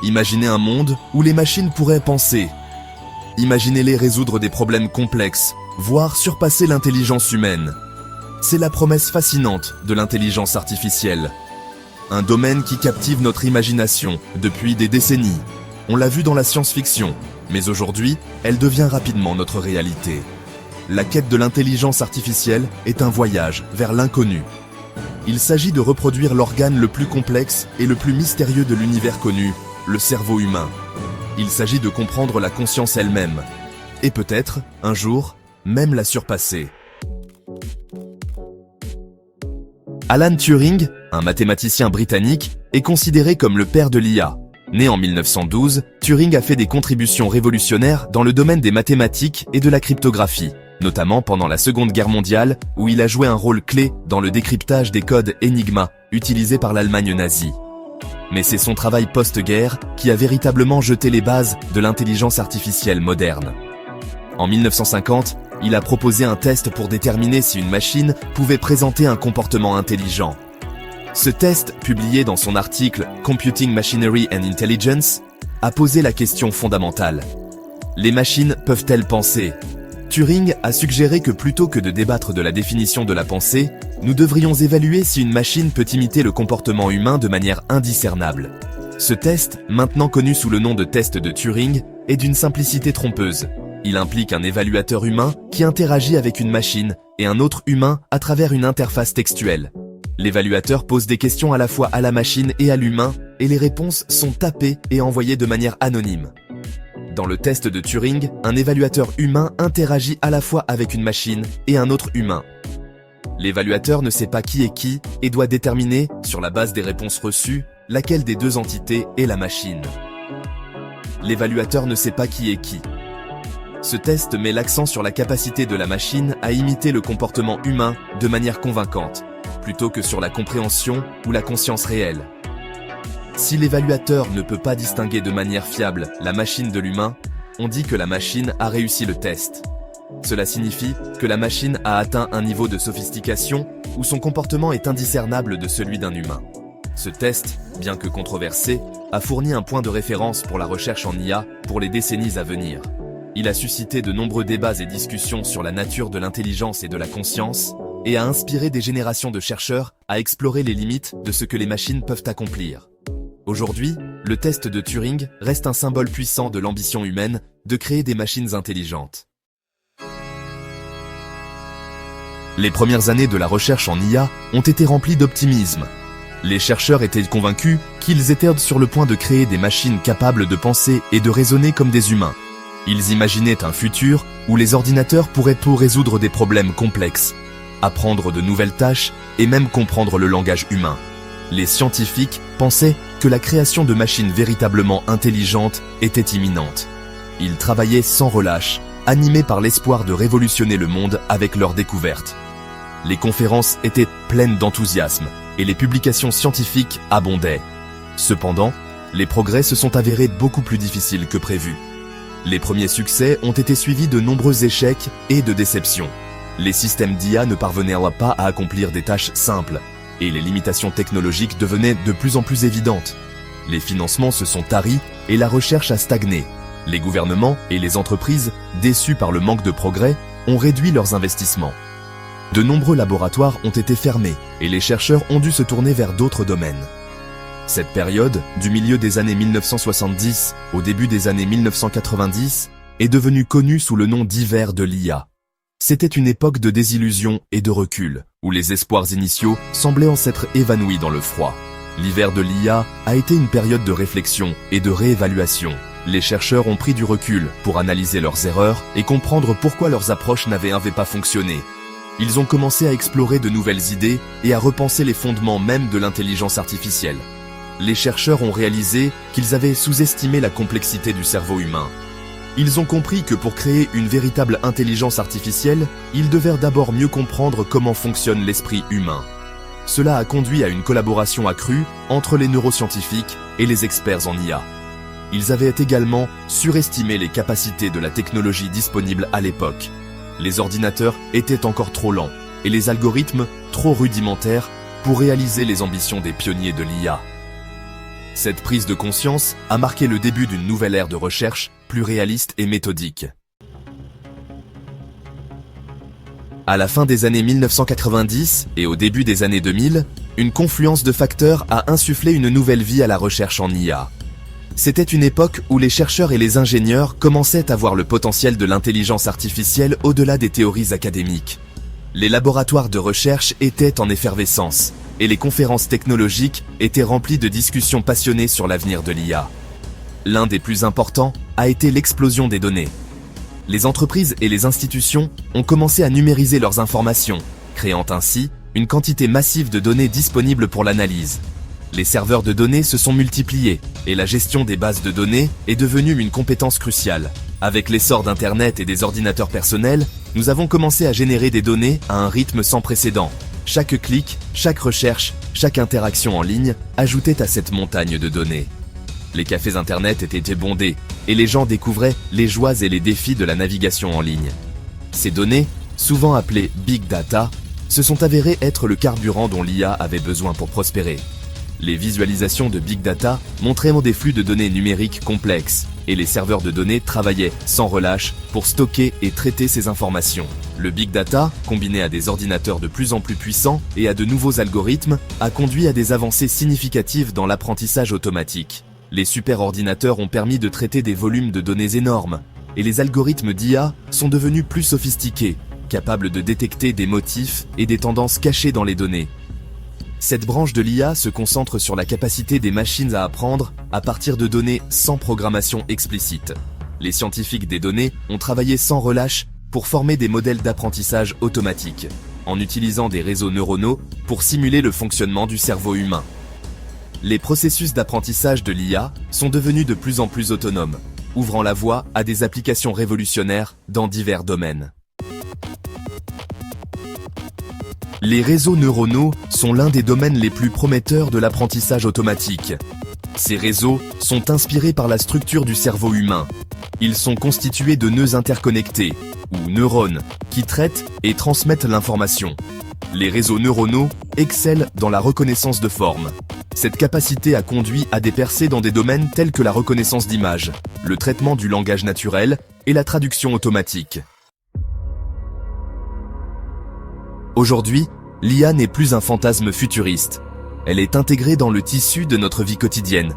Imaginez un monde où les machines pourraient penser. Imaginez-les résoudre des problèmes complexes, voire surpasser l'intelligence humaine. C'est la promesse fascinante de l'intelligence artificielle. Un domaine qui captive notre imagination depuis des décennies. On l'a vu dans la science-fiction, mais aujourd'hui, elle devient rapidement notre réalité. La quête de l'intelligence artificielle est un voyage vers l'inconnu. Il s'agit de reproduire l'organe le plus complexe et le plus mystérieux de l'univers connu, le cerveau humain. Il s'agit de comprendre la conscience elle-même, et peut-être, un jour, même la surpasser. Alan Turing, un mathématicien britannique, est considéré comme le père de l'IA. Né en 1912, Turing a fait des contributions révolutionnaires dans le domaine des mathématiques et de la cryptographie, notamment pendant la Seconde Guerre mondiale, où il a joué un rôle clé dans le décryptage des codes Enigma, utilisés par l'Allemagne nazie. Mais c'est son travail post-guerre qui a véritablement jeté les bases de l'intelligence artificielle moderne. En 1950, il a proposé un test pour déterminer si une machine pouvait présenter un comportement intelligent. Ce test, publié dans son article « Computing Machinery and Intelligence », a posé la question fondamentale. Les machines peuvent-elles penser ? Turing a suggéré que plutôt que de débattre de la définition de la pensée, nous devrions évaluer si une machine peut imiter le comportement humain de manière indiscernable. Ce test, maintenant connu sous le nom de test de Turing, est d'une simplicité trompeuse. Il implique un évaluateur humain qui interagit avec une machine et un autre humain à travers une interface textuelle. L'évaluateur pose des questions à la fois à la machine et à l'humain, et les réponses sont tapées et envoyées de manière anonyme. Dans le test de Turing, un évaluateur humain interagit à la fois avec une machine et un autre humain. L'évaluateur ne sait pas qui est qui et doit déterminer, sur la base des réponses reçues, laquelle des deux entités est la machine. L'évaluateur ne sait pas qui est qui. Ce test met l'accent sur la capacité de la machine à imiter le comportement humain de manière convaincante, plutôt que sur la compréhension ou la conscience réelle. Si l'évaluateur ne peut pas distinguer de manière fiable la machine de l'humain, on dit que la machine a réussi le test. Cela signifie que la machine a atteint un niveau de sophistication où son comportement est indiscernable de celui d'un humain. Ce test, bien que controversé, a fourni un point de référence pour la recherche en IA pour les décennies à venir. Il a suscité de nombreux débats et discussions sur la nature de l'intelligence et de la conscience, et a inspiré des générations de chercheurs à explorer les limites de ce que les machines peuvent accomplir. Aujourd'hui, le test de Turing reste un symbole puissant de l'ambition humaine de créer des machines intelligentes. Les premières années de la recherche en IA ont été remplies d'optimisme. Les chercheurs étaient convaincus qu'ils étaient sur le point de créer des machines capables de penser et de raisonner comme des humains. Ils imaginaient un futur où les ordinateurs pourraient résoudre des problèmes complexes, apprendre de nouvelles tâches et même comprendre le langage humain. Les scientifiques pensaient que la création de machines véritablement intelligentes était imminente. Ils travaillaient sans relâche, animés par l'espoir de révolutionner le monde avec leurs découvertes. Les conférences étaient pleines d'enthousiasme et les publications scientifiques abondaient. Cependant, les progrès se sont avérés beaucoup plus difficiles que prévu. Les premiers succès ont été suivis de nombreux échecs et de déceptions. Les systèmes d'IA ne parvenaient pas à accomplir des tâches simples, et les limitations technologiques devenaient de plus en plus évidentes. Les financements se sont taris et la recherche a stagné. Les gouvernements et les entreprises, déçus par le manque de progrès, ont réduit leurs investissements. De nombreux laboratoires ont été fermés et les chercheurs ont dû se tourner vers d'autres domaines. Cette période, du milieu des années 1970 au début des années 1990, est devenue connue sous le nom d'hiver de l'IA. C'était une époque de désillusion et de recul, où les espoirs initiaux semblaient en s'être évanouis dans le froid. L'hiver de l'IA a été une période de réflexion et de réévaluation. Les chercheurs ont pris du recul pour analyser leurs erreurs et comprendre pourquoi leurs approches n'avaient pas fonctionné. Ils ont commencé à explorer de nouvelles idées et à repenser les fondements même de l'intelligence artificielle. Les chercheurs ont réalisé qu'ils avaient sous-estimé la complexité du cerveau humain. Ils ont compris que pour créer une véritable intelligence artificielle, ils devaient d'abord mieux comprendre comment fonctionne l'esprit humain. Cela a conduit à une collaboration accrue entre les neuroscientifiques et les experts en IA. Ils avaient également surestimé les capacités de la technologie disponible à l'époque. Les ordinateurs étaient encore trop lents et les algorithmes trop rudimentaires pour réaliser les ambitions des pionniers de l'IA. Cette prise de conscience a marqué le début d'une nouvelle ère de recherche, plus réaliste et méthodique. À la fin des années 1990 et au début des années 2000, une confluence de facteurs a insufflé une nouvelle vie à la recherche en IA. C'était une époque où les chercheurs et les ingénieurs commençaient à voir le potentiel de l'intelligence artificielle au-delà des théories académiques. Les laboratoires de recherche étaient en effervescence, et les conférences technologiques étaient remplies de discussions passionnées sur l'avenir de l'IA. L'un des plus importants a été l'explosion des données. Les entreprises et les institutions ont commencé à numériser leurs informations, créant ainsi une quantité massive de données disponibles pour l'analyse. Les serveurs de données se sont multipliés et la gestion des bases de données est devenue une compétence cruciale. Avec l'essor d'Internet et des ordinateurs personnels, nous avons commencé à générer des données à un rythme sans précédent. Chaque clic, chaque recherche, chaque interaction en ligne ajoutait à cette montagne de données. Les cafés Internet étaient bondés et les gens découvraient les joies et les défis de la navigation en ligne. Ces données, souvent appelées Big Data, se sont avérées être le carburant dont l'IA avait besoin pour prospérer. Les visualisations de Big Data montraient des flux de données numériques complexes, et les serveurs de données travaillaient sans relâche pour stocker et traiter ces informations. Le Big Data, combiné à des ordinateurs de plus en plus puissants et à de nouveaux algorithmes, a conduit à des avancées significatives dans l'apprentissage automatique. Les superordinateurs ont permis de traiter des volumes de données énormes, et les algorithmes d'IA sont devenus plus sophistiqués, capables de détecter des motifs et des tendances cachées dans les données. Cette branche de l'IA se concentre sur la capacité des machines à apprendre à partir de données sans programmation explicite. Les scientifiques des données ont travaillé sans relâche pour former des modèles d'apprentissage automatique, en utilisant des réseaux neuronaux pour simuler le fonctionnement du cerveau humain. Les processus d'apprentissage de l'IA sont devenus de plus en plus autonomes, ouvrant la voie à des applications révolutionnaires dans divers domaines. Les réseaux neuronaux sont l'un des domaines les plus prometteurs de l'apprentissage automatique. Ces réseaux sont inspirés par la structure du cerveau humain. Ils sont constitués de nœuds interconnectés, ou neurones, qui traitent et transmettent l'information. Les réseaux neuronaux excellent dans la reconnaissance de formes. Cette capacité a conduit à des percées dans des domaines tels que la reconnaissance d'images, le traitement du langage naturel et la traduction automatique. Aujourd'hui, l'IA n'est plus un fantasme futuriste. Elle est intégrée dans le tissu de notre vie quotidienne.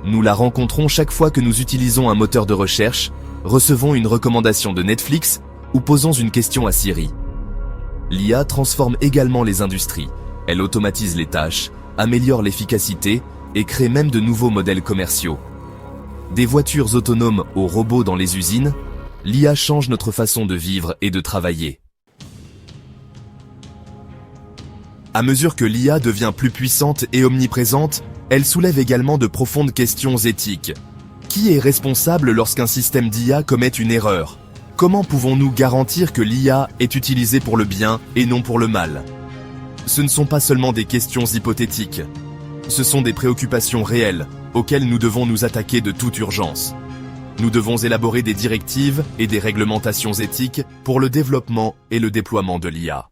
Nous la rencontrons chaque fois que nous utilisons un moteur de recherche, recevons une recommandation de Netflix ou posons une question à Siri. L'IA transforme également les industries. Elle automatise les tâches, améliore l'efficacité et crée même de nouveaux modèles commerciaux. Des voitures autonomes aux robots dans les usines, l'IA change notre façon de vivre et de travailler. À mesure que l'IA devient plus puissante et omniprésente, elle soulève également de profondes questions éthiques. Qui est responsable lorsqu'un système d'IA commet une erreur? Comment pouvons-nous garantir que l'IA est utilisée pour le bien et non pour le mal? Ce ne sont pas seulement des questions hypothétiques. Ce sont des préoccupations réelles auxquelles nous devons nous attaquer de toute urgence. Nous devons élaborer des directives et des réglementations éthiques pour le développement et le déploiement de l'IA.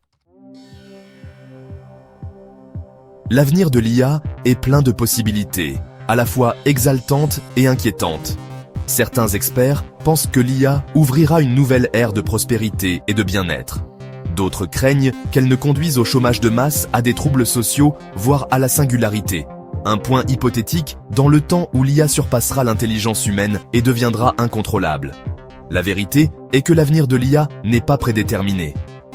L'avenir de l'IA est plein de possibilités, à la fois exaltantes et inquiétantes. Certains experts pensent que l'IA ouvrira une nouvelle ère de prospérité et de bien-être. D'autres craignent qu'elle ne conduise au chômage de masse, à des troubles sociaux, voire à la singularité. Un point hypothétique dans le temps où l'IA surpassera l'intelligence humaine et deviendra incontrôlable. La vérité est que l'avenir de l'IA n'est pas prédéterminé.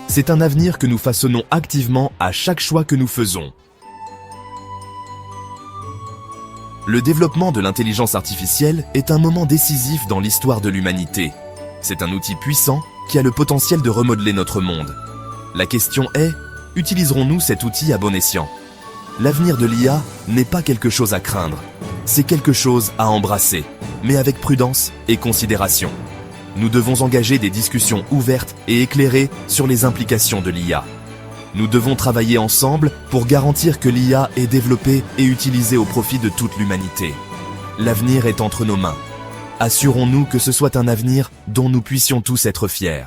C'est un avenir que nous façonnons activement à chaque choix que nous faisons. Le développement de l'intelligence artificielle est un moment décisif dans l'histoire de l'humanité. C'est un outil puissant qui a le potentiel de remodeler notre monde. La question est, utiliserons-nous cet outil à bon escient? L'avenir de l'IA n'est pas quelque chose à craindre, c'est quelque chose à embrasser, mais avec prudence et considération. Nous devons engager des discussions ouvertes et éclairées sur les implications de l'IA. Nous devons travailler ensemble pour garantir que l'IA est développée et utilisée au profit de toute l'humanité. L'avenir est entre nos mains. Assurons-nous que ce soit un avenir dont nous puissions tous être fiers.